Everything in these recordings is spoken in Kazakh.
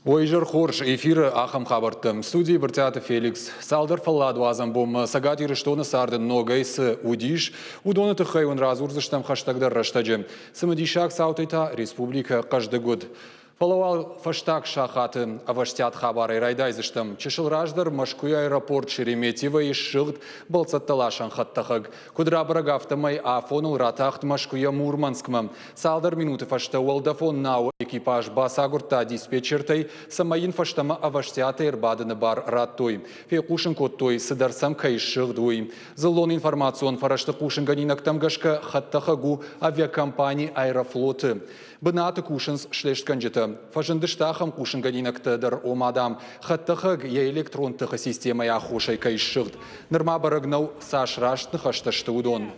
Ойжыр хорш эфирі ақым қабырттым. Студии біртяты Феликс. Салдар фалладу азам бом сагат ирыштоны сарды ногайсы удиш, удоны тұхайын разурзыштам хаштагдар раштаджем. Сымыдишак саутайта республика каждый год. Фалавал фаштак шахаты аваштят хабары райдайзыштым. Чешыл раждар Машкуя аэропорт Шереметьево и шылд балцатталашан хаттахаг. Кудра барагавтамай афонул ратахт Машкуя Мурманскмам. Салдар минуты фашта уалдафон нау экипаж басагурта диспетчертай самайын фаштама аваштята ирбадыны бар раттой. Фекушын коттой сыдарсам кай шылдуй. Зылон информацион фарашты кушын ганинактам гашка хаттахагу авиакомпании Аэрофлоты. Бынаты кушынс шлештканжеты. Фажындыштахам кушын ганинактыдар омадам. Хаттахаг я электронтыха система я хошай кай шылд. Нырма барагнау сашраштны хашташты удон.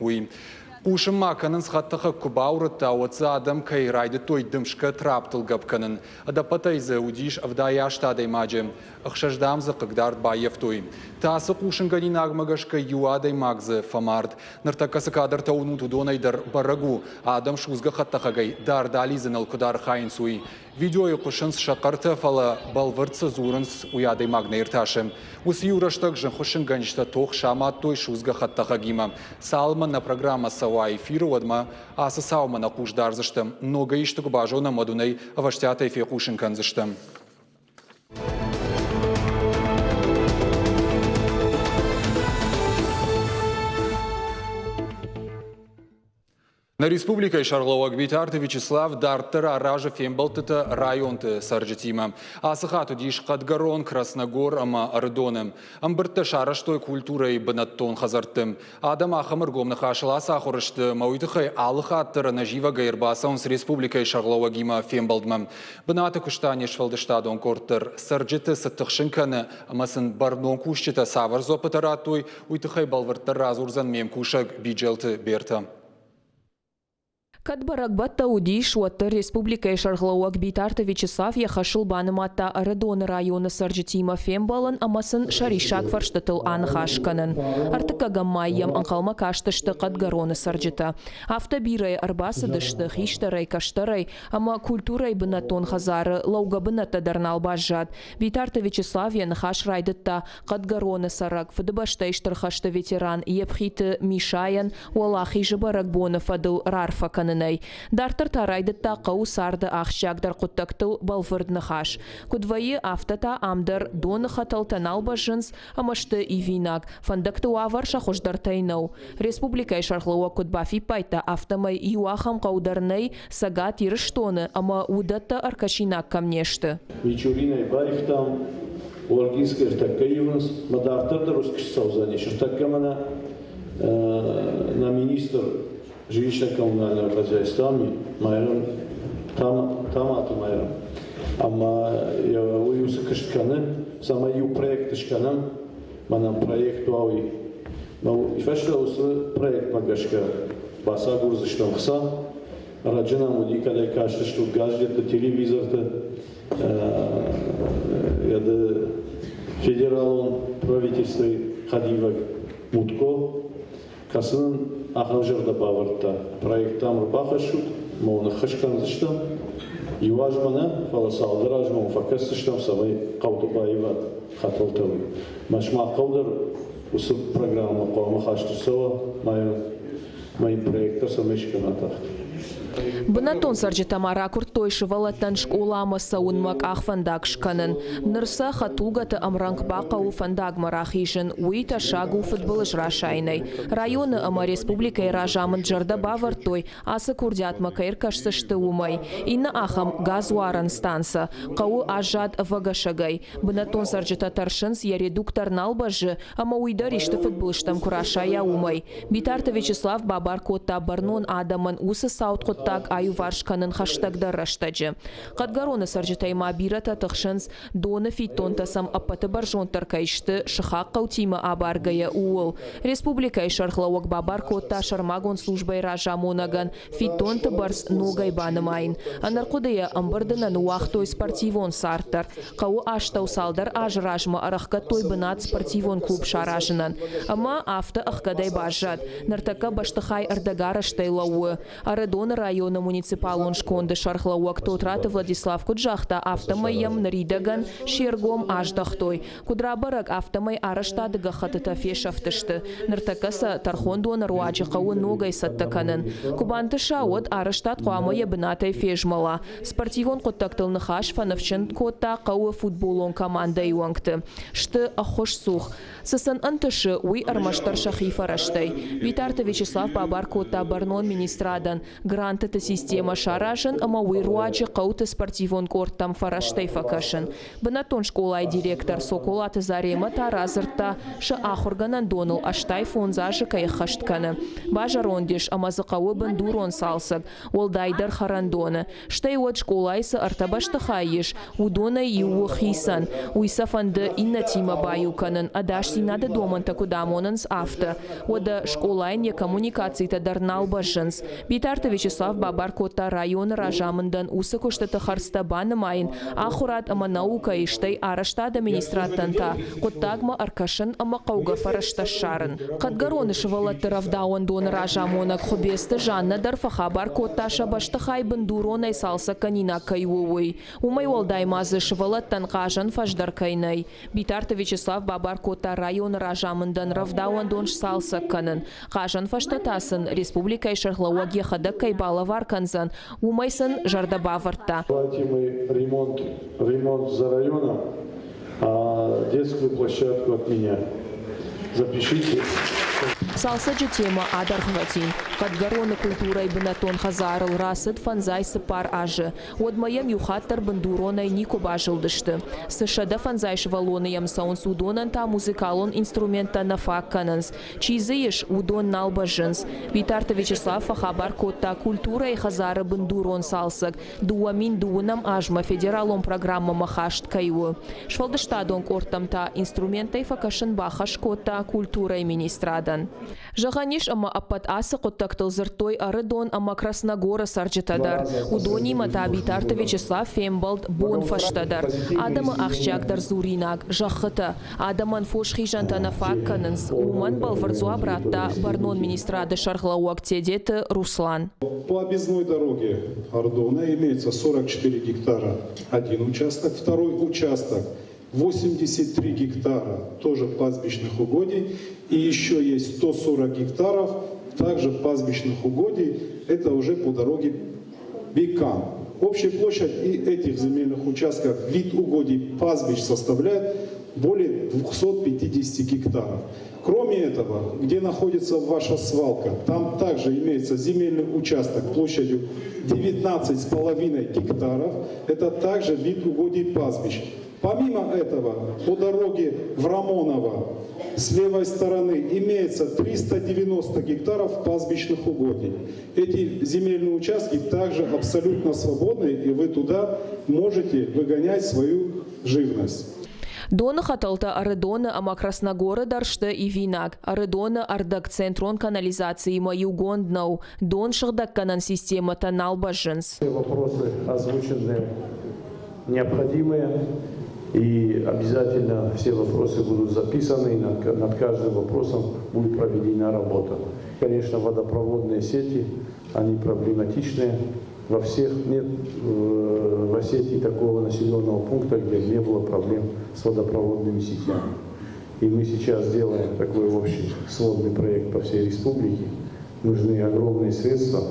Кушын маканын схаттаха кубаурыта отца адам кай райды той дымшка траптыл гапканын. Адапатайзы удиш авдаяштадай маджи. Ахшаждамзы кагдард баевтой. Тасы кушын ганинагмагашка юадай магзы фамард. Ныртакасы кадар тауну тудонайдар барагу. Адам шузга хаттахагай дар дализынал кудар хайнсуй. Видео кушынс шақарты фала балвыртсы зурынс уядай магнайрташым. Усы юраштак жын хушын ганишта тох шамат той шузга хаттахагима. Салма на программа сава эфиру адма асы саума на кушдарзыштым. Много иштук бажона мадунай аваштятай фекушын канзыштым. На республика Шарловак Битарты Вячеслав Дартер Аража Фембалтыта районты саржетима. Асыхату диш Кадгарон, Красногор, ама Ардоным. Амбырты шараштой культурой бынаттон хазартым. Адам ахамыр гомны хашыласа ахурышты. Мауитыхай алыхаттыр нажива гайрбасан с республика Шарловагима Фембалтмам. Бынаты куштане швалдыштадон корттыр. Саржеты сыттықшынканы амасын бардон кушчыта савар зопытаратуй. Уйтыхай балвырттыр разурзан мемкушак биджелты берта. Кадбарагбатта удиш уаттыр республика Шарлауак Битарты Вячеслав яхашыл баныматта Арадоны районы саржетима Фембалын амасын шаришак фарштатыл анхашканын. Артыка гаммайям анқалма каштышты Кадгароны саржета. Автобирай арбасы дышты хиштарай каштарай, ама культурай бынатон хазары лауга быната дарнал бажат. Битарты Вячеслав янхаш райдытта Кадгароны сарак фыдыбаштайштыр хашты ветеран епхиты Мишаян уалахи жыбарак боны фадыл рарфаканы. Дартыр тарайдытта қау сарды ақшагдар құттақтыл балфырдны хаш. Кудвайы автата амдар доны хаталтан албажынс амашты ивинак. Фандакты уавар шахождар тайнау. Республика Шарлауа кудбафи пайта автомай юахам қаударнай сагат ирыштоны, ама удатта аркашинак камнешты. Вечуриной барифтам, Уаргинская штакаивнс, мадартырды русскиш саузани. Штакамана на министр жилищно-коммунального хозяйства майрам тамату майрам. Ама я уюсы каштканы, самаю проекты шканам, манам проекту ауи. Но ифашка усы проект магашка баса гурзыштан хса, раджанам удикалай кашты что гаджеты, телевизорты, яды федералон правительство хадивак мутко, касынын ахалжырда бавыртта проекттам рубахашут, моуны хышканзыштам, юажмана фаласалдыр ажман факасыштам самай қаутыбаева хатылтылы. Машма қаудыр усы программа қоғамы хаштырсова майын проекттар самайшканатақты. Бынатон саржетама ракурт тойшы валаттан школама саунмак ахфандак шканын. Нырса хатугаты амранг бақау фандак марахишын уита шагу футболыш рашайнай. Районы ама республика ражамын джарда бавартой асы курдятма кайркашсышты умай. Инна ахам газуаран станса. Қау ажад вагашагай. Бынатон саржета таршынс яредуктар налбажы ама уйдаришты футболыштам курашая умай. Битарты Вячеслав бабар котта барнон адамын усы саут так аю варшканын хаштагдар раштаджы. Кадгароны саржетайма бирата тахшынс доны фитонтасам аппаты баржонтар кайшты шыхақ қаутима абаргая уол. Республика Шарлауак бабар котта шармагон службай ражамонаган фитонты барс ногай банымайын. Анарқудая амбардынан уақтой спортивон сартар. Қау аштау салдар ажражма араққа той бынат спортивон клуб шаражынан. Ама авто аққадай бажат. Нартака баштықай ардагара штайлауы. Арадоны района муниципалон шконды шархлауак тотраты Владислав Куджахта автомайям наридаган шергом аждахтой. Кудрабарак автомай араштадыга хатыта фешафтышты. Ныртакаса тархондуан руачы қауы ногай саттаканын. Кубантыша от араштад қуамая бынатай фежмала. Спортивон қоттактылны хаш фановчын котта қауы футболон команда юангты. Шты ахош сух. Сысын антышы уй армаштар шахифа раштай. Витарта Вячеслав Бабар котта барнон министрадан. Грантыты система шаражын, ама уй руачы қауты спортивон корттам фараштай факашын. Бынатон школай директор Соколаты Зарема таразырта шы ахурганан доныл аштай фонзажы кайхаштканы. Бажа рондиш амазы қауы бындурон салсыг. Ол дайдар харандоны. Штай от школайсы артабашты хайыш. Удона иуы хисан. Уйса фанды инна тима баюканын. Адаш синады доманта кудамонынс авты. Ода школайне коммуникацийта дарнал башынс. Битарты Вячеслав Бабар котта районы ражамындан усы көштаты харста банымайын. Ахурат ама наука иштай араштад администратанта. Коттагма аркашын ама қауға фарашташарын. Қадгароны шывалатты равдауан доны ражамонак хобесты жанна дарфахабар котташа баштахай бындуронай салса канина кайуой. Умай олдаймазы шывалаттан қажан фаждар кайнай. Битарты Вячеслав Бабар котта район ражамындан равдауан донш салса канын. Қажан фаштатасын республика ишархлауаге хадак кайбала варканзан. Умайсын жардабаварта. Платимый ремонт за районом, а детскую площадку от меня. Запишите. Салсаджи тема адар хватин. Кадгароны культурой бынатон хазарыл расыд фанзайсы пар ажы. Одмаям юхаттар бындуронай нико бажылдышты. Сышада фанзайш валонаям саунс удонан та музыкалон инструмента нафаккананс. Чизыеш удон налбажынс. Витарта Вячеслав фахабар котта культура и хазары бындурон салсак. Дуамин дуунам ажма федералон программа махашт кайу. Швалдыштадон кортам та инструмента и факашын бахаш котта культура и министрадан. Жаганиш ама аппат асы коттактыл зыртой арыдон ама Красногора сарджитадар. Удони мата Битарта Вячеслав Фембалд бон фаштадар. Адамы ахчакдар зуринак, жахыта. Адаман фошхи жантана факканынс. Уман балварзуа братта барнон министрады шархлауак тедеты Руслан. По объездной дороге Ардона имеется 44 гектара один участок, второй участок 83 гектара тоже пастбищных угодий и еще есть 140 гектаров также пастбищных угодий, это уже по дороге Бекан. Общая площадь и этих земельных участков вид угодий пастбищ составляет более 250 гектаров. Кроме этого, где находится ваша свалка, там также имеется земельный участок площадью 19,5 гектаров. Это также вид угодий пастбищ. Помимо этого, по дороге в Рамоново с левой стороны имеется 390 гектаров пастбищных угодий. Эти земельные участки также абсолютно свободны, и вы туда можете выгонять свою живность. Дона хаталта арыдона ама Красногора даршты и винак. Арыдона ардак центрон канализации мою гонднау. Дон шагдак канан система танал баженс. Вопросы озвученные необходимые. И обязательно все вопросы будут записаны, и над каждым вопросом будет проведена работа. Конечно, водопроводные сети, они проблематичные. Во всех нет в Осетии такого населенного пункта, где не было проблем с водопроводными сетями. И мы сейчас делаем такой общий сводный проект по всей республике. Нужны огромные средства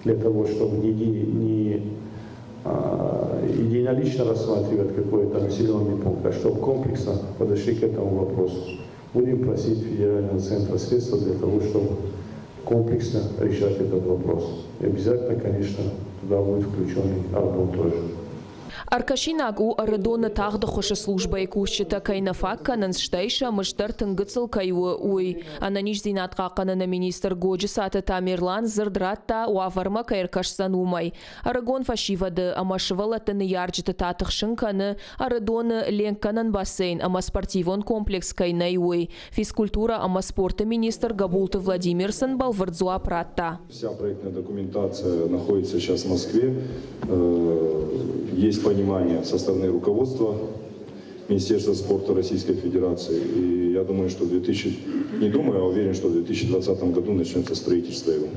для того, чтобы не единолично рассматривать какой-то населенный пункт, а чтобы комплексно подошли к этому вопросу. Будем просить федерального центра средства для того, чтобы комплексно решать этот вопрос. И обязательно, конечно, туда будет включен Ардон тоже. Аркашинак у арыдона тағды хошы служба екушчыта кайнафакканын штайша мыштар тынгыцыл кайуы уй. Ананиш зинатқа қанына министр Годжи саты Тамерлан зырдратта уаварма кайркашсан умай. Арыгон фашивады, ама шывалатыны ярджыты татықшын каны, арыдоны ленканын бассейн, ама спортивон комплекс кайнай уй. Физкультура, ама спорта министр Габулты Владимирсон балвардзуа пратта. Вся проектная документация находится сейчас в Москве. Есть понимание со стороны руководства Министерства спорта Российской Федерации. И я думаю, что не думаю, а уверен, что в 2020 году начнется строительство его.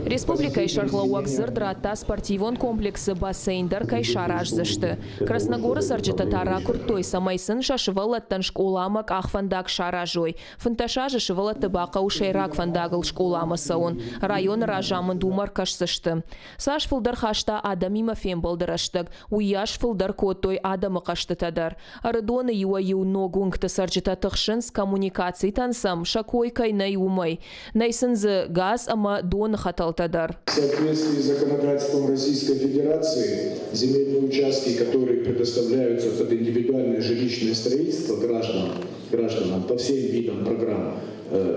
Республика Ишарлауак зырдрата спортивон комплексы бассейндер кайшараж зышты. Красногоры сарджитатара куртой самайсын шашывалаттан школамак ахфандак шаражой. Фанташажы шывалатты бака ушайрак фандагыл школамасаун. Район ражамын думар кашсышты. Саш фылдар хашта адамима фем балдырыштык. Уяш фылдар котой адамы каштытадар. Арыдоны юа юногунгты сарджитатықшын с коммуникаций тансам шакойкай найумай. Найсынзы газ ама дон хаталтадар. В соответствии с законодательством Российской Федерации земельные участки, которые предоставляются под индивидуальное жилищное строительство гражданам по всем видам программ,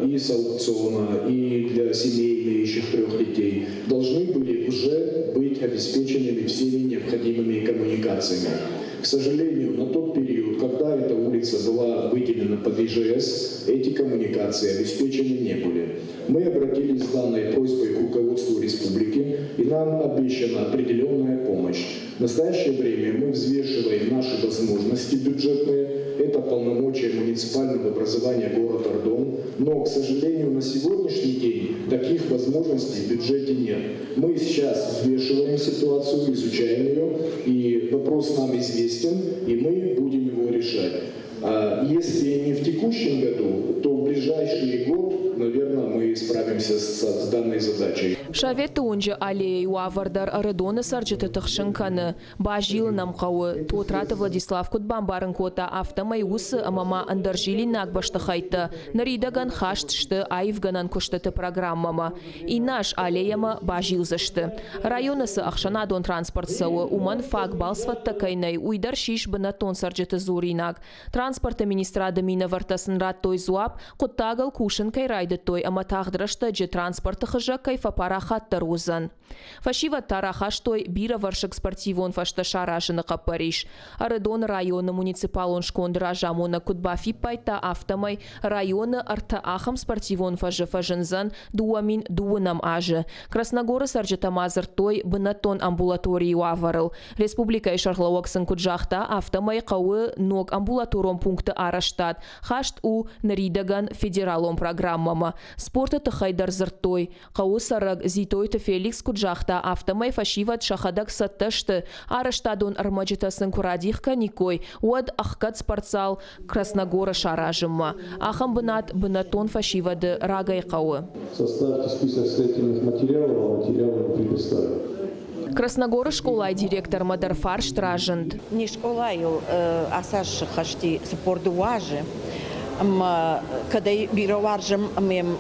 и с аукциона, и для семей, имеющих 3 детей, должны были уже быть обеспеченными всеми необходимыми коммуникациями. К сожалению, на тот период, когда эта улица была выделена под ИЖС, эти коммуникации обеспечены не были. Мы обратились с данной просьбой к руководству республики, и нам обещана определенная помощь. В настоящее время мы взвешиваем наши возможности бюджетные, это полномочия муниципального образования города Ардон, но, к сожалению, на сегодняшний день таких возможностей в бюджете нет. Мы сейчас взвешиваем ситуацию, изучаем ее, и вопрос нам известен, и мы будем его решать. Если не в текущем году, то в ближайший год, наверное, мы справимся с данной задачей. Шавет унжи аллею авардар Арыдоны сарджиты тықшынканы. Бажил намқауы. Тотраты Владислав Кутбамбарын кота автомай усы амама андаржили нагбашты хайты. Наридаган хаштышты айвганан куштыты программама. И наш аллеяма бажил зашты. Районысы ақшанадон транспорт сауы уман фак балсватта кайнай уйдар шиш бынатон сарджиты зуринак. Транспорта министрады мина вартасын раттой зуап, құттағыл кушын кайрайды той ама тағдырышты же транспорты хыжа кайфа парахаттар узан. Фашива тарахаш той бира варшык спортивон фашта шарашыны қапариш. Арыдон районы муниципалон шкондыра жамона кутбафи пайта автомай районы арта ахам спортивон фажы фажынзан дуамин дуынам ажы. Красногоры сарджитамазыр той бынатон амбулаторию аварыл. Республика Ишарлауаксын куджахта автомай қауы ног амбулатором пункты араштат. Хашт у наридаган федералом программама. Спорта тахайдар зыртой. Қауы сараг зитойты Феликс куджахта автомай фашиват шахадак сатташты. Араштадон армаджитасын курадихка никой. Уад ахкат спортзал Красногора шаражыма. Ахам бынатон фашивады рагай қауы. Составьте список строительных материалов, а материалы предоставим. Красногоры школай директор Мадарфар Штражент. Не школаю, а саш хашти спортуаже. Когда бироваржем мем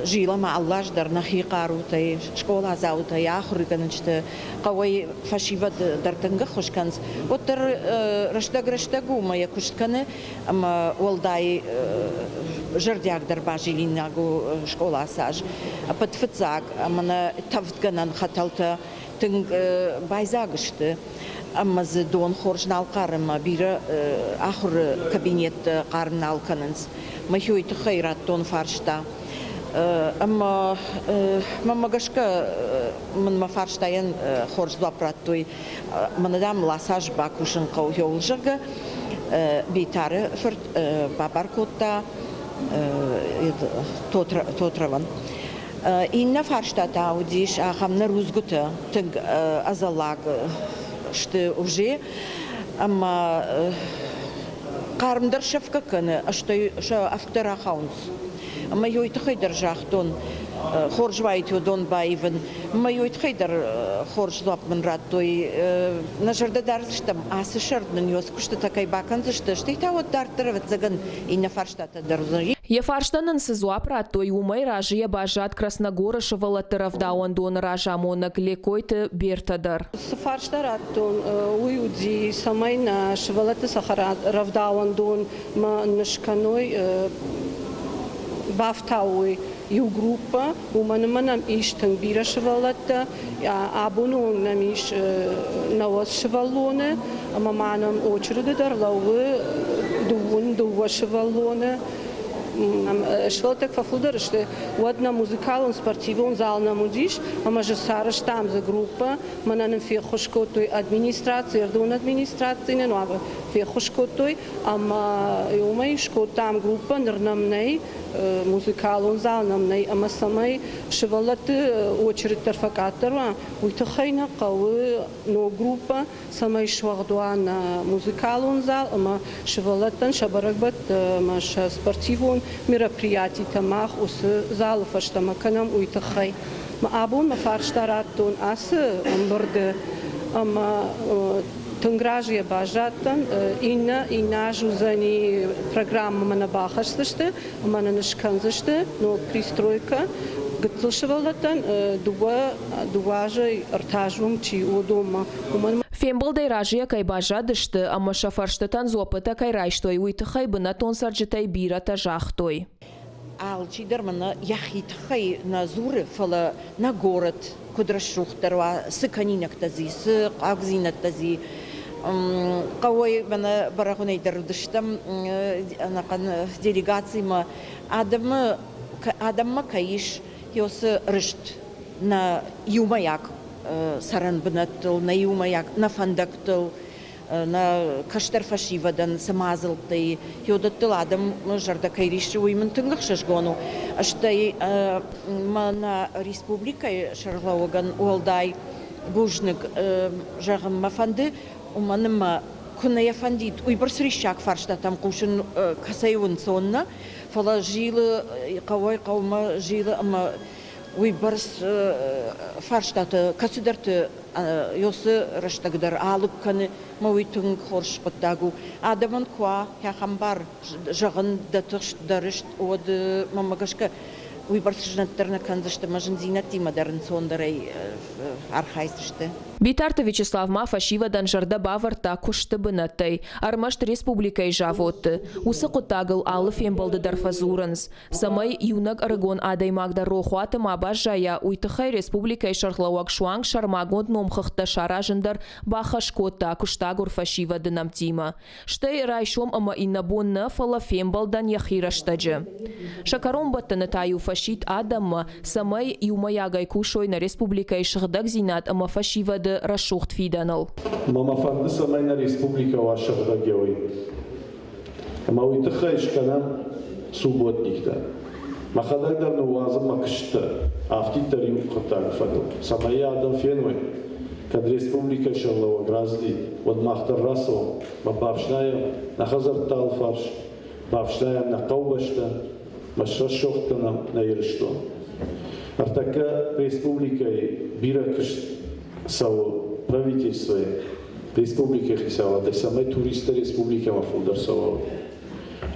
жила ма аллаждар на хикарутай школа заутай ахрыканчты кавай фашиват дартынга хошканс. Оттер раштагу моя кушканы олдай жардягдар бажилинагу школа саж. Подфцак мана тавтганан хаталта тынг байзагышты. Аммазы дон хоржнал карыма бирі ахыр кабинет қарынал канынс. Махиойты хайрат дон фаршта. Амма мамагашка мынма фарштайын хоржлапраттой. Мынадам ласаж бакушын қауйолжығы. Бейтары фырт бабаркотта тотраван. Инна фарштата аудиш ахамна рузгуты тынг азалаг что уже кармдар шефка каны, что автора хаунс. Мой тхайдер жахтон хоржвайт дон байвен. Мой тхайдер хоржлап мен раттой. На жардадар что асышардн нёс что такая баканзы что это вот дартер заган и на фарштата дарзы. Ефарштанын сызуап раттой умай ражия бажат Красногора шывалаты равдаон дон ражамонак лекойты бертадар. Фарштаратон уюди самайна шывалаты сахарат равдаон дон нышканой бафтауи ю группа уманам иштен бира шывалата абунун намиш навоз шывалоны амаманам очереди дарлауы дуун дува шывалоны швелтек фафлдерште одна музыкален спортивен зал на мудиш, ама же сараш там за группа, манан фехошкотой администрация, ердон администрация, не нова фехошкотой, ама юмайшко там группа нернамней музыкален зал намней, ама самай швелте очередь тарфакатерва, уйтахайна кавы но группа самай швагдуана музыкален зал, ама швелтен шабаракбат маш спортивен мероприятий тамах ус зал фаштамаканам уйтахай. Ма абун ма фарштаратун ас амбарде ама Тангражия бажатан ина жузани программа мана бахашсышты, мана нышканзышты, но пристройка гыцылшывалатан дуажай артажум чи удома. Фембалдай ражия кай бажадышты, ама шафарштатан зопыта кай райштой уйтахай бына тонсарджитай бирата жахтой. Алчидер мана яхитхай на зуры фала на город кудрашухтарва сыканинак тази сы агзинат тази кавай мана барахунайдар дыштам анакан делегацияма адамма каиш ёсы рышт на юмаяк саран бынаттыл на юмаяк на фандактыл на каштар фашивадан самазылтай йодаттыл адам жарда кайриши уймын тынгах шашгону аштай мана республика шарлауган олдай бужник жагым мафанды уманыма куная фандит уйбар срищак фарштатам кушын касайвын сонна фала жилы кавай каума жилы ама уйбарс фарштаты касыдарты ёсы раштагдар алып каны мауитын хорш қыттагу адамын куа яхамбар жағын датыш дарышт оды мамагашка уйбарс жнаттарна канзышты мажын зинати мадарн сондарай архайсышты. Битарта Вячеслав Мафашивадан жарда баварта кушты бынаттай, армашт республикай жавотты. Усы құттагыл алы фембалды дарфазуранс. Самай юнак арагон адай магда рохуаты мабаш жая уйтыхай республикай шархлауак шуанг шармагон номхыхта шаражындар бахашкотта куштагур Фашивады намтима. Штай райшом ама иннабонна фала фембалдан яхираштаджы. Шакаром баттаны таю фашит адамма самай юмаягай кушой на республикай шыгдаг зинат ама Фашивады расшухт фиданал. Мама фанды самайна республика вашего геой. Мауитыха ишканам субботникта. Махадагдар нуаза макшта. Автитари укатар фадл. Самая адам фенвой. Кад республика шаллава гразди. Вот махтар расо. Бабавшнаем на хазартал фарш. Бавшнаем на каубашта. Машашохтанам на ирштон. Артака республика биракшт. Sau правительство республики хисала, да самой туриста республика ма фулдар сау,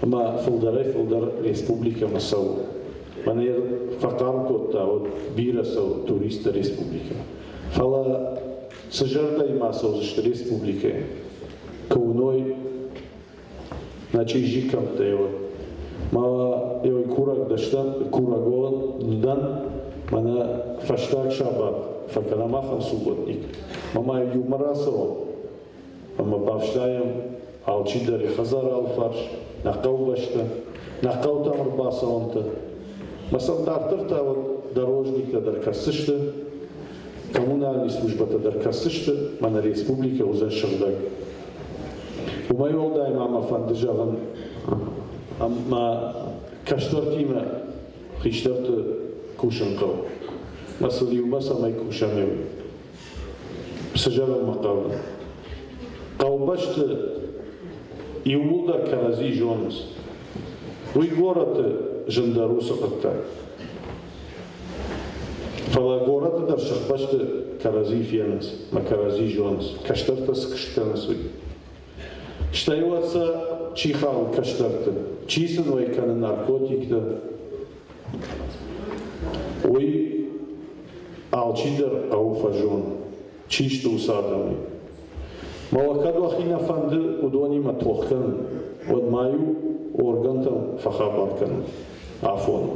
ма фулдар республика ма сау, манер факар кота от бира сау туриста республика. Фала сажарда има сау зашта республика, кауной начи жикам та ева, ма евой курак даштан курагон дан, мана фаштак шабаб. Факанамахам субботник. Мама юмарасо, мама бавштаем, алчидари хазар алфарш, нақаубашта, нақаутамр басаонта. Масандартырта вот дорожника даркасышты, коммунальная служба-то даркасышты, мана республика узен шырдаг. У моего дай мама фандыжаган, ама каштартима хиштарты кушанкау. Масали умаса май кушамеви. Сажарам мақавна. Каубашты и улдар карази жонус. Уй гораты жандару сақаттай. Фала гораты дар шахбашты карази фиянас. Ма карази жонус. Каштарта сқыштанас уй. Штайватса чихал каштарты. Чисын вайканы наркотикта. Уй алчидар ауфажон, чишто усадами. Малакаду ахина фанды удони матвохкан, от маю органтам фахабаркан, афон.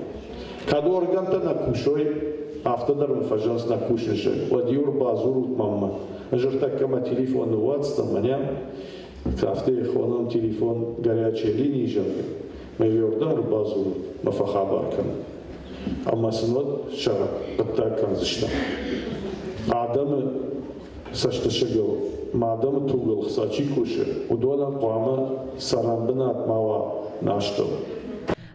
Каду органта на кушой, автодар фажанс на кушнеше, от юр базур от мамма. Жертакама телефон уатста маням, кафте хонам телефон горячей линии жанга. مليوردار بازو مفخابر كان أما سنود شرق بتاع كان زشتا عدم سشتشجو معدم توغل خساچی کوشه ودولا قوامه سرانبنات ماوا ناشتو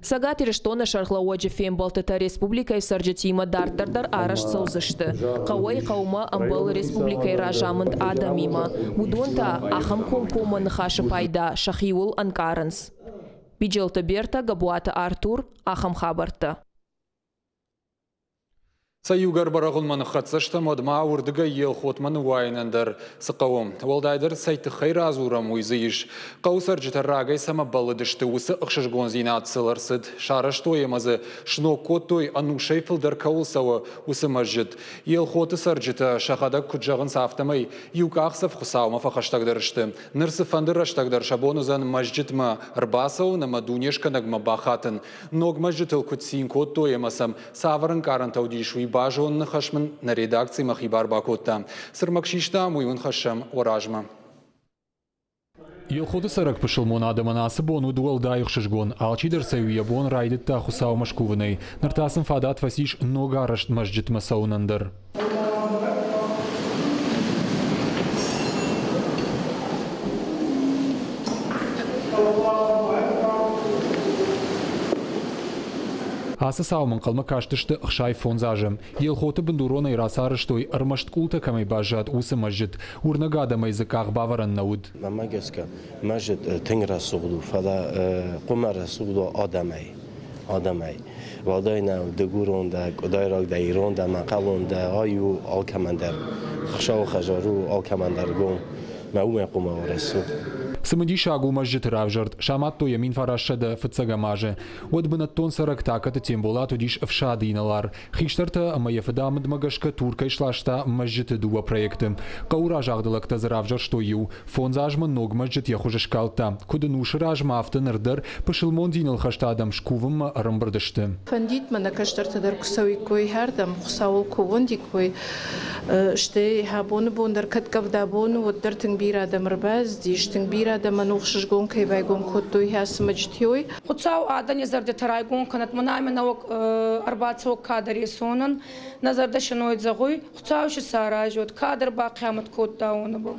Сагат ирештона шархлауаджи фембалтыта республикай сарджатима дартардар араш саузышты. Қауай қаума амбал республикай ражамынд адамима. Удонта ахам комкома нхашы пайда шахиул анкаранс. Биджелта Берта, Габуата Артур, ахам хабарта. Саюгар барағылманы қатсышты мадма урдыға ел хотманы уайнандар сықауым. Валдайдар сайты хайра азурам уйзы еш. Қаусар житаррағай сама балыдышты усы ұқшышгон зинатсыларсыд. Шарыш тойымазы шно коттой анушай фылдар каулсауы усы мажжыд. Ел хоты саржыта шақада күджағын сафтамай юк ақсав құсаума фақаштағдарышты. Нырсы фандыр аштағдар шабонузан мажжытма рбасау нама дунешка нагма бахатын. Ног мажжытыл күтсин коттойымасам саварын карантаудишуй бажон хашман на редакции Махибар Бакота. Сырмакшишта муйун хашам оражма. Елходы сарак пышыл монадаман асы бону дуал дайық шышгон. Алчидер саюя бон райдет та хусау машкуванай. Нартасын фадат васиш ногарашт мажджит масаунандар. Асы саумын қалма каштышты ұқшай фонзажым. Елхоты бындуроны ирасарыштой армашт култа камай бажат усы мажжит. Урнагада майзыкақ баваран науд. Мамагеска мажжит тыңра суғду, фада қумара суғду адамай. Вадайна дегуронда, дайрагда иронда, мақалонда, аю алкамандар. Хшау хажару алкамандар гон. Мауме қума орасу. Самади шагу мажжит равжарт, шамат то ямин фарашада фыцага маже. Вот бы на тон сарак таката тем была tudиш вшады иналар. Хиштарта амая фадамад магашка турка ишлашта мажжит дуа проекты. Каура жагдалак таз равжар что ю. Фон зажма ног мажжит яхуже шкалта. Куда нуш ражма автонардар пошелмон динал хаштадам шкувам рамбардашты. Фандит мана каштарта кусави кой хардам хусаул ковонди кой ште хабон бондар каткавда бон вот дартын бирадам рбаз диштын бир адам нухшжгон кайвайгон коттой хасмачтьой хуцау адане зарде тарайгон канат манамена арбацо кадри сонан назарда шноид загой хуцау шсаражот кадр ба қиямат коттауны бу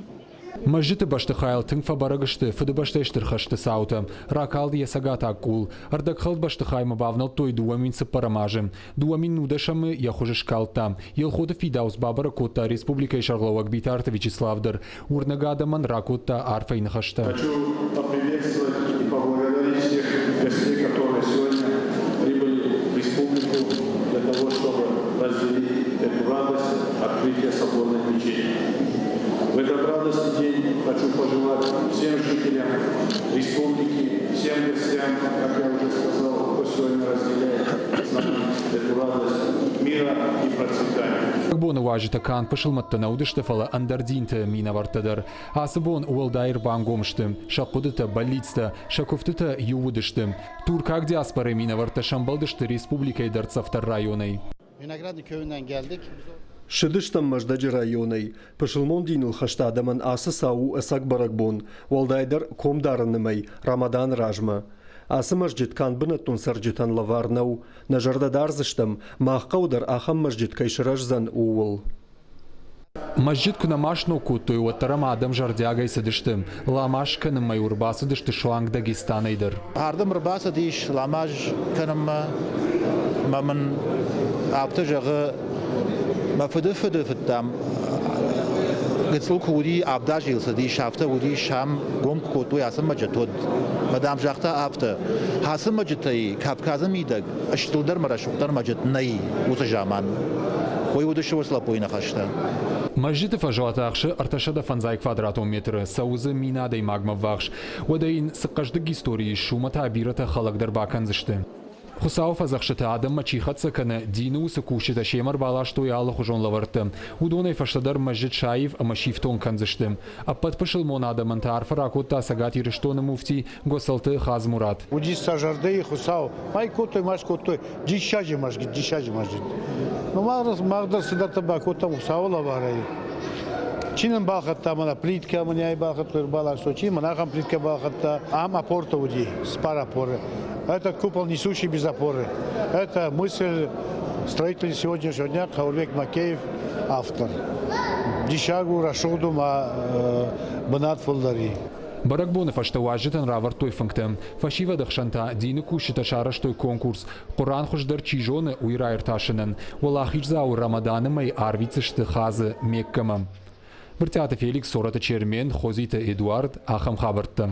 Мажжиты башты хайл тың фабарагышты фыды баштайштыр хашты саута. Ракалды ясагата акул. Ардакхалд башты хайма бавнал той дуамин сыпарамажы. Дуамин нудашамы яхуже шкалта. Елходы фидаус бабара котта республика и Шарловак Битарта Вячеславдар. Урнагадаман ракотта арфейн хашта. Хочу поприветствовать и поблагодарить всех гостей, которые сегодня прибыли в республику для того, чтобы разделить эту радость открытия соборной мечети. В этот радостный день хочу пожелать всем жителям республики, всем гостям, как я уже сказал, кто сегодня разделяет с нами эту радость мира и процветания. Бон уважита кан пошылматта наудышты фала андардинты мина вартадар. Асыбон уалдайр бангомшты, шакудыта больницта, шаковтыта ювудышты. Туркак диаспоры мина варта шамбалдышты республикой Дарцавтар районой. Vinogradnik köyünden geldik. Шыдыштам маждаджи районой. Пашылмон динул хаштадаман асы сау асак баракбон. Валдайдар комдарынымай, Рамадан ражма. Асы мажджит кан бынаттун сарджитан лаварнау. Нажарда дарзыштам, махкаудар ахам мажджит кайшыражзан уул. Мажжит кунамашно куттой уаттарам адам жардягай садыштым. Ламаш каным май урбасы дышты шуанг Дагестанайдыр. Ардым рбасы диш ламаж каным мамын апты жағы مفده فتام قتل كوري عبداج يلصدي شافته ودي شام قوم كوتوي عاصم مجتود مدام جاخته عفته حاسم مجتي كابكازم ميدق اشتودر مرشوقدر مجت ني وتجامان ويودش وصل بوينا خشته Мажжиты фажуата ахши арташада фанзай квадратометры, саузы минадой магма вахш. Удаин сыккаждык истории шумата абирата халакдар баканзышты. Хусау фазахшыта адам мачихатса каны дину сыкушыта шемар балаштой алы хужон лаварты. Удонай фаштадар мажжит шаев амашифтон канзышты. Аппат пышыл мон адамын тарфа ракотта сагат ирыштоны муфти госалты Хазмурат. Уди стажарды хусау, май котой маш котой, дишажи маш. Ну магдас сидата бакота хусау лаварай. Чинен балхатта мана плитка меня балхат бала что чин манахам плитка балхатта ам апорта уди спар опоры. Этот купол несущий без опоры. Это мысль строителей сегодняшнего дня Каурбек Макеев, автор. Дишагу Рашоду Банат Фолдари. Баракбоны фаштауажитан равар той функтем. Фашива дахшанта дины кушита шараш той конкурс. Коран хуждар чижоны уйрайр ташинен. Валахич зау Рамаданы май арвицышты хазы Меккама. Бртята Феликс сората чермен, хозита Эдуард, ахам хабарта.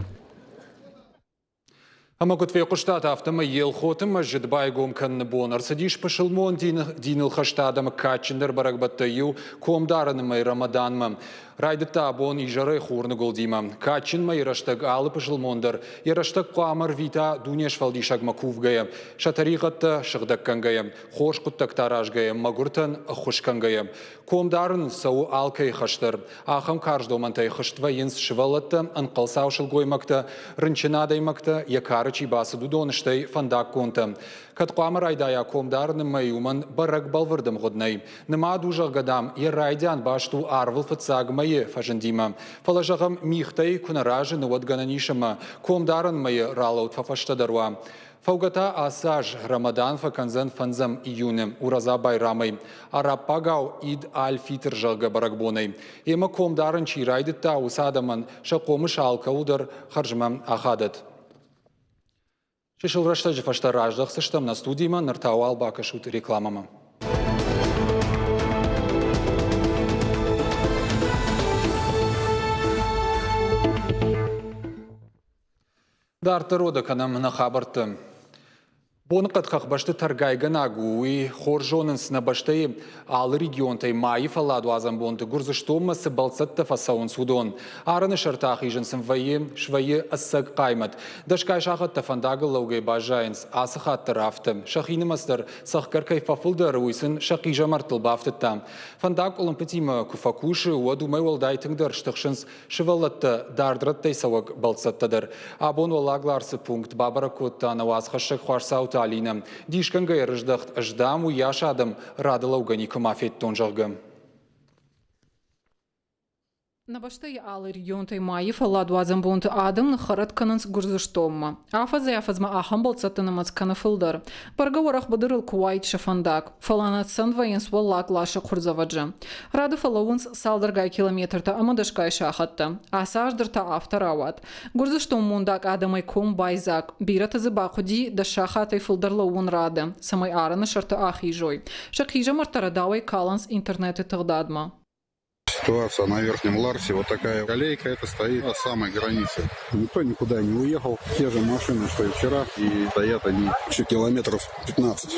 Ама кутве куштата автома ел хотыма жидбай гомканны бонар. Садиш пашылмон диныл хаштадама качындыр баракбаттаю комдарынымай Рамаданма. Райдыта бон ижары хурны голдима. Качынма яраштаг алы пашылмондар. Яраштаг қуамар вита дунеш фалдишаг макувгая. Шатаригатта шагдаккангая. Хош куттактаражгая. Магуртан хушкангая. Комдарын сау алкай хаштыр. Ахам карждомантай хаштва енс шывалатта анқалсау шылгоймакта. Рынчынадаймакта якарычи басы дудоныштай фандак конта. Катқуамар айдая комдарны майуман барак балвырдым годнай. Нема дужах гадам ярайдян башту арвыл фацаг майы фажандима. Фалажагам михтай кунаражы нуадгананишама. Комдарн майы ралаут фафаштадарва. Фаугата асаж Рамадан факанзан фанзам июнем ураза байрамай. Арапагау ид аль-фитр жалга баракбонай. Ема комдарн чирайдыта усадаман шакомыш алкаудар харжмам ахадат. Шешил раштажи фаштараждах сыштам на студийма нартау албакашут рекламама. Дарты рода канам на хабарты. Бонқат қақбашты таргайган агуи, хоржонын сынабашты ал регионтай майы фаладу азамбонты гурзыштомасы балцатты фасауын судон. Араны шартақ ижынсын вайы, швайы ассаг қаймат. Дашкай шақатты фандагы лаугай бажайынс, асы хатты рафты. Шақинымастыр сақкаркай фафылдар уйсын шақижа мартыл бафтытта. Фандаг олымпетима куфакушы уадумай олдайтыңдар штықшынс шывалатты дардраттай сауак балцаттыдыр. Абон олагларсы пункт бабаракотта анавазхашық хуарсауты Алина. Дишканга ярыждахт аждаму яшадам радала уганику мафет тонжалга. Набаштай алы регионтай майы фаладу азамбонты адам нахарат кананс гурзыштомма. Афаза яфазма ахам болцатынамац канафылдар. Барга варах бадырыл куайт шафандак. Фаланатсан ваенс валлак лаша хурзаваджа. Рады фалауынс салдаргай километрта амадашкай шахатта. Асаждырта авторават. Гурзыштом мундак адамай ком байзак. Биратазы бақуди да шахатай фылдарлауын рады. Самай араны шарты ахижой. Шакижа мартарадавай каланс интернеты тагдадма. Ситуация на Верхнем Ларсе, вот такая колейка, это стоит на самой границе. Никто никуда не уехал, те же машины, что и вчера, и стоят они еще километров 15.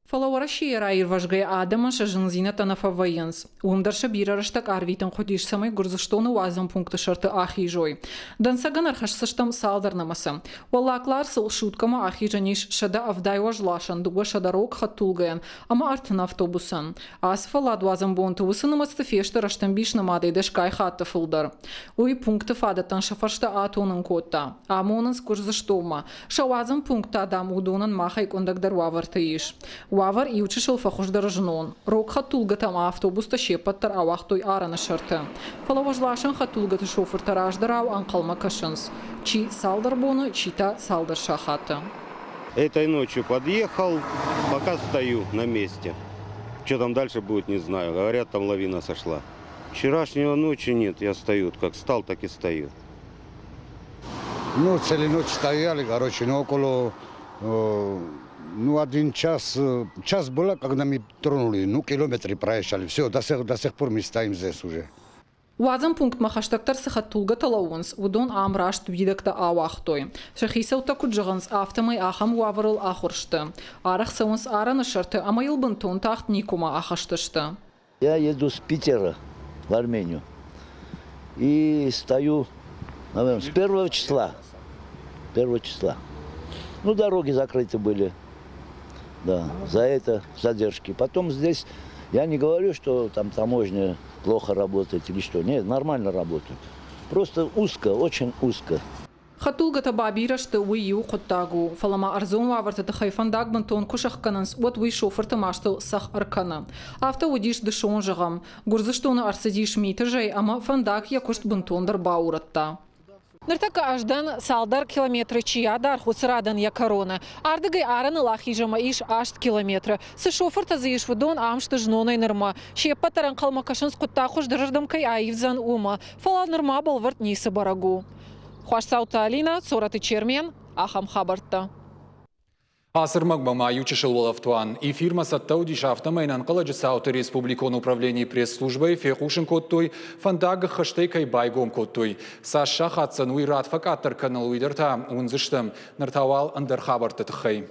Фалауараши райр важгай адама шажынзина танафа военс. Умдарша бирарыштак арвитан ходиш самай гурзыштоны уазам пункты шарты ахижой. Дансаган архашсыштам салдарнамасы. Валаклар сыл шуткама ахижаниш шада авдай важлашан, дуга шадарок хаттулгаyan, ама артына автобусан. Ас фаладу азам бонты усынымасты фешты раштамбиш намады дашкай хатты фылдар. Уй пункты фадатан шафаршта атонын котта. Амонын скурзыштома. Шауазам пункта адам удонан махай кондагдар вавартыиш. Вавар и учишил фахуждар жнон. Рок хатулгатам автобуста шепаттар авахтой арана шарты. Фалаважлашан хатулгаты шофер тараждарау анкалма кашынс. Чи салдар боны, чита салдар шахаты. Этой ночью подъехал, пока стою на месте. Что там дальше будет, не знаю. Говорят, там лавина сошла. Вчерашнего ночи нет, я стою. Как стал, так и стою. Ну, целую ночь стояли, короче, но около... один час было, когда мы тронули, километры проезжали. Все, до сих пор мы стоим здесь уже. Уазам пункт махаштактар сахаттулга талауынс, удон амрашт видакта авахтой. Шахисаута куджаганс автомай ахам уаварыл ахуршты. Арах саунс араны шарты, ама елбынтон тахт никума ахаштышты. Я еду с Питера в Армению и стою, наверное, с 1 числа. 1 числа. Дороги закрыты были. Да, за это задержки. Потом здесь, я не говорю, что там таможня плохо работает или что. Нет, нормально работает. Просто узко, очень узко. Хатулга табабирашты уйю құттагу. Фалама арзон ваварты хайфандаг бантон кушаққанынс от уй шофырты маштыл сақ арканы. Авто удиш дышон жағам. Гурзыштоны арсыдиш митажай, ама фандак якушт бантондар бауратта. Ныртака аждан салдар километры чиядар хуцрадан якарона. Ардыгай араны лахижама иш ашт километры. Сы шофырта заиш вудон амшты жноной нырма. Шеппа таран қалмакашынс құтта хуш дырждымкай аивзан ума. Фала нырма балварт нисы барагу. Хуашсаута Алина, Цораты Чермен, Ахам Хабарта. Асырмак бама ючишыл волавтуан. И фирма саттауди шафтамайнан каладжи Сауты Республикон управлении пресс-службой фехушин коттой фандага хаштейкай байгом коттой. Саша хатсан уйрат факаттар канал уйдерта унзыштам нартавал андер Хабарта тхай.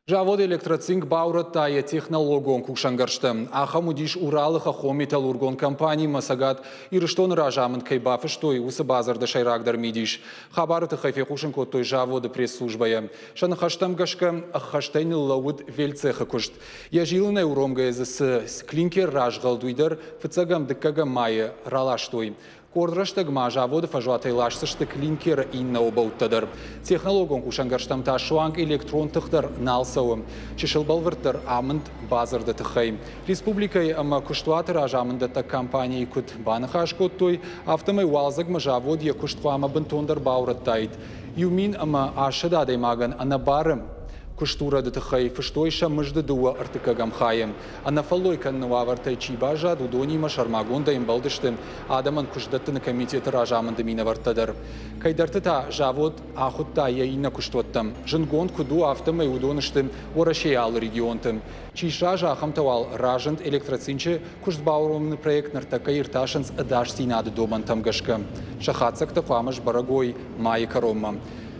Жавод электроцинк бауратта я технологон кушангарштам. Ахамудиш Уралыха хо металлургон компании масагат ирыштон ражамын кайбафыштой усы базарда шайрагдар мидиш. Хабарыты хайфекушин коттой жаводы пресс-службая. Шанахаштам гашка ахаштайны лауд вельцеха кушт. Я жилына уромга с клинкер ражгалдуйдар фыцагам дыккага майя ралаштой. Кордрыштыгма жаводы фажуатай лашсышты клинкер инна обауттадыр. Технологон кушангарштам ташуанг электронтыхтар налсауым. Чешылбалвыртыр амынд базарды тыхай. Республикай ама куштуатыр ажамындата компании кут банахаш коттой автомай уалзагма жавод я куштуама бентондар баураттайд. Юмин ама ашыда даймаган анабарым. Куштура дытыхай фыштойша мыжды дуа артыкагам хаем. Анафалой каннуа вартай чибажа дудонима шармагонда имбалдыштым адаман куштдаттыны комитеты ражамынды мина вартадар. Кайдартыта жавод ахутта яйна куштоттам. Жынгон куду автомай удоныштым орашеял регионтым. Чиша жахамтавал ражант электроцинче куштбауромны проект нартака ирташанс адаш синады домантам гашка. Шахацакта фамаш барагой майи каромма.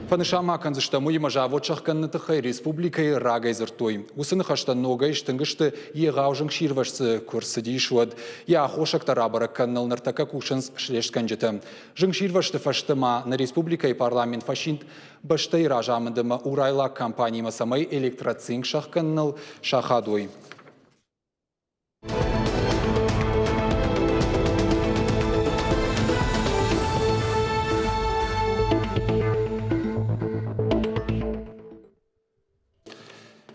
Фанышама канзыштаму има жавод шахканнытыхай республикай рагай зыртой. Усыны хаштан ногай штынгышты еғаужың ширвашсы көрсіди шуад. Я хошактара баракканнал нартака кушанс шлешкан жеті. Жың ширвашты фаштыма на республикай парламент фашинт баштай ражамындыма урайла компанияма самай электроцинк шахканнал шахадой.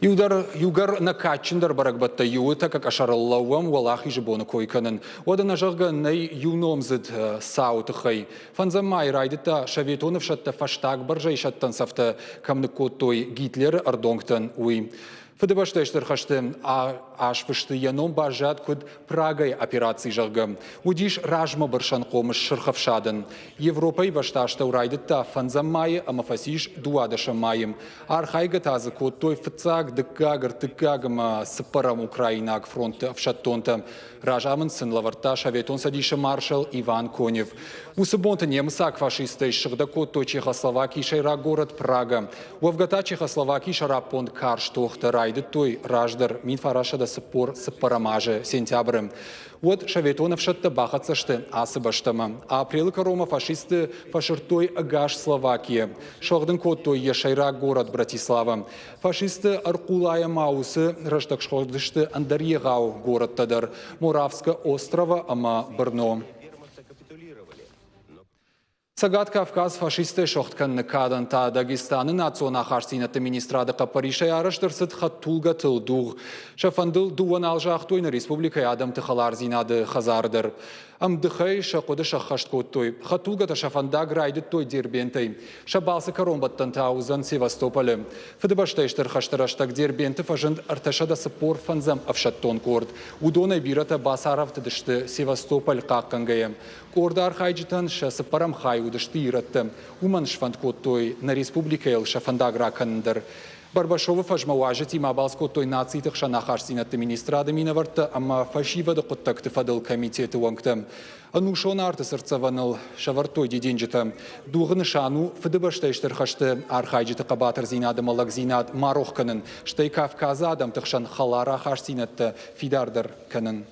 Югар накачындар баракбатта юыта, как ашараллауам валахи жибоны койканын. Одана жағы най юномзыд саутыхай. Фанзамай райдыта шаветонов шатта фаштаг баржай шаттан сафта камны коттой Гитлер ардонгтан уй. Фыдыбаштайштыр хашты ашпышты яном бажат куд Прагай операции жағы. Удиш ражма баршан қомыш шырхавшадын. Европай башташта урайдытта фанзамайы амафасиш дуадаша майым. Архайга тазы коттой фыцаг дыккагыр тыккагыма сыпарам Украинаг фронты авшаттонта. Ражамын сын лаварта шаветон садиша маршал Иван Конев. Усыбонты немысак фашисты шыгда коттой Чехословакии шайра город Прага. Уавгата Чехословакии шарапон карштохта райды той раждар мин фарашада сыппарамаже сентябрым. Вот шаветонов шатта бахатсашты асы баштама. Апрелы корома фашисты фаширтой агаш Словакия. Шохдын коттой ешайра город Братислава. Фашисты аркулая маусы раштак шохдышты андарьегау город тадар. Моравска острова ама Брно. Сагат Кавказ фашисты шохткан кадан та Дагестаны национа харсинаты министрады қапаришай арыштырсыд хаттулга тылдуғ. Шафандыл дуан алжақтойны республикай адам тыхалар зинады хазардыр. Амдыхай шақуды шаққашт коттой. Хаттулга та шафандаг райды той дербентай. Шабалсы коромбаттан таузан Севастополі. Фыдыбаштайштыр хаштараштак дербенты фажынд арташада сыпор фанзам авшаттон корд. Удонай бирата басарав тыдышты Севастополь қаққангайым. Кордар хайджитан сыпарам хай удышты иратты. Уман шфанд коттой на республикайл шафандаг ракандар. Барбашова фажмауажет има балскоттой нациитых шанахарсинаты министрады минаварта, ама фашивады құттакты фадыл комитеті уаңкты. Анушон арты сырцаваныл шавартой деденжеті. Дуғыны шану фыдыбаштайштыр хашты архайджеті қабатыр зинады малак зинад марохканын. Штай Кавказа адам тықшан халара харсинатты фидардар канын.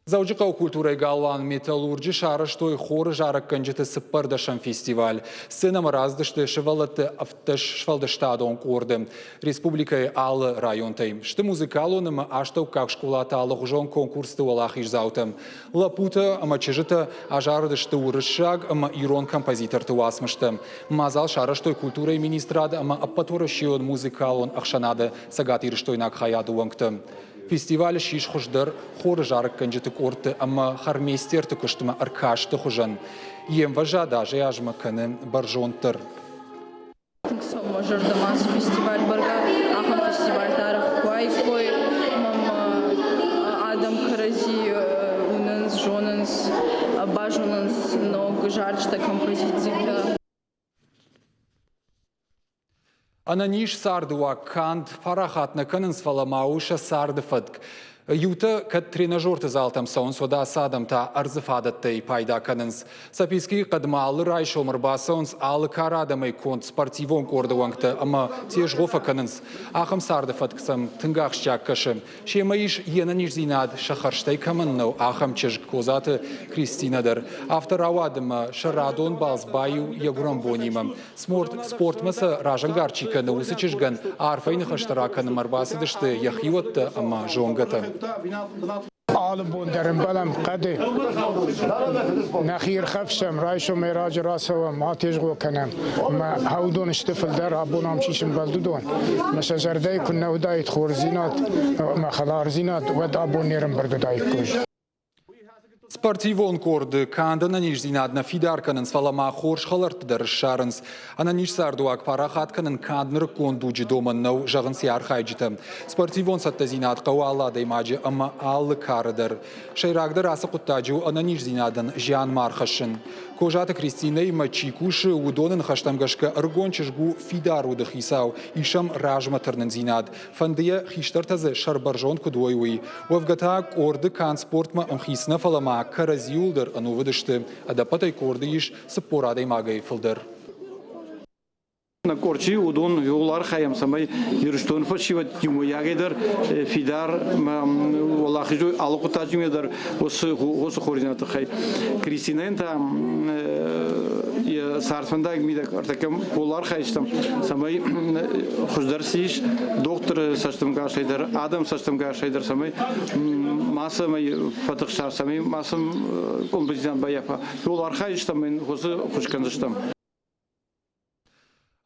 Заужықау культурай галван металлурджи шарыштой хоры жарық канжеті сыппардашан фестиваль. Сценам раздышты шывалаты автыш швалдыштадон корды. Республикай алы районтай. Шты музыкалоным аштау как школата алық жон конкурсты олах ижзауты. Лапута ама чыжыты ажардышты урышшаг ама ирон композитор туасмышты. Мазал шарыштой культурай министрады ама аппаторы шион музыкалон ақшанады сагатирыштойнак хаяду ванкты. Фестиваль шиш хуждар хоры жарық канжеті корты, ама хармейстерті күштімі аркашты хужан. Ем важа даже яжмы кіні баржонтыр. Жырдамас фестиваль барға, ақын фестиваль тарих кой, адам карази, уныныз, жоныныз, бажоныныз, ног жарчта композиция. Ананиш сардуа канд фарахатна кынынс фаламауша сарды фадк. Юта кад тренажерты залтам сон сода садам та арзыфадаттай пайда кынынс. Саписки кадмалы рай шомыр басонс алы карадамай конт спортивон корды вангты, ама теж гофа кынынс. Ахым сарды фадксам тынгах шчак кашым. Шемаиш енаниш зинад шахарштай камыннау ахым чеж козаты Кристинадар. Автор авадыма шарадон балзбаю ягурам бонимам. Спорт маса ражангарчика на усы чежган арфайны хаштараканы марбасыдышты яхиватты ама жонгата. عالم درم بلم قده نخیر خفشم رایشو میراج راسو ما تیجگو کنم ما هودون اشتفل در هبونام چیشم بلدودون مثل زرده کن نودایت خورزینات ما خلارزینات ود ابون نیرم بردودایت کش Спортивон корды канда на ниш зинадна фидарканын свалама хорш халартыдар шарынс. Ана ниш сардуак парахатканын кандныр кондуджи доманнау жағын сияр хайджиты. Спортивон сатта зинад қауала даймаджи ама аллы карыдар. Шайрагдар асы құттаджу ана ниш зинадан жан мархашын. Кожаты Кристинай мачикуши удонын хаштамгашка аргончышгу фидару дыхисау ишам ражма тырнын зинад. Фандия хиштартазы шарбаржон кудойуи. Вавгата корды кан спортма амхисна фалама каразиулдар анувыдышты, адапатай корды иш сыппорадай магай фылдар. На корчи удон юлар хаям самай юрштон фашиват юмо ягедер фидар валахижу алукутажимедер ос хоринат хай Кристинента я сарфандаг мидак артакам улар хайштам самай хуждарсиш доктор саштам гашайдер адам саштам гашайдер самай масамай фатыхшар самай масам композицион баяфа улар хайштам мен хосы хушкандыштам.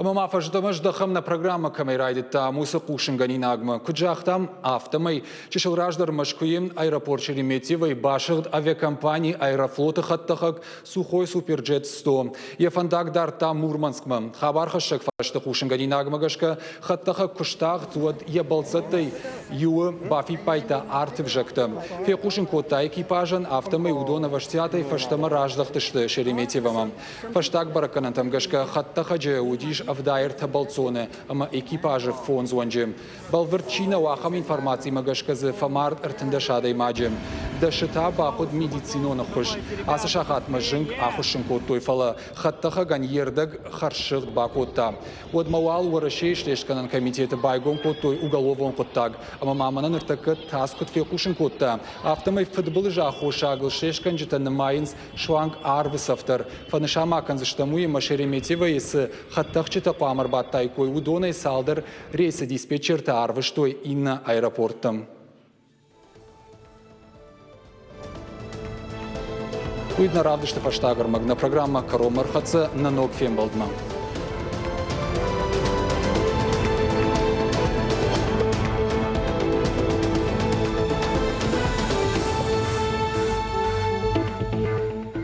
Ама мафаждамаш дахамна программа камерайдита мусыку шынганинагма. Куджахтам автомай чешыл раждар машкуем аэропорт Шереметьевой башыгд авиакомпании аэрофлота хаттахак сухой суперджет 100. Ефандак дар там Мурманскма. Хабар хашак фаштаху шынганинагма гашка хаттахак куштах туад ебалцатай юы бафи пайта артив жакта. Фекушин кота экипажан автомай удона ваштятай фаштама раждахтышты Шереметьевамам. Фаштак бараканантам гашка хаттахаджа удиш авдайр табалцоне, ама экипажа фон звонджем. Балварчина уахам информации магашказы фамарт артындашадай маджем. Дашита бақуд медицинона хуш. Асы шахат мажынг ахушын коттой фала. Хаттаха ган ердаг харшыгд бақутта. Од мауал уарашей шлешканан комитеты байгон коттой уголовон коттаг. Ама маманан ыртакы таскут фекушын котта. Автомай футболы жахушагыл шлешкан житаны майынс шуанг арвысафтар. Фанышамакан заштамуе Шереметьева есі хаттахчы тапамыр баттай кой удонай салдар рейсы диспетчерті арвыштой инна аэропорттым. Уйдна равдышты фаштагар магна программа Каромар хатсы на ног фембалдма.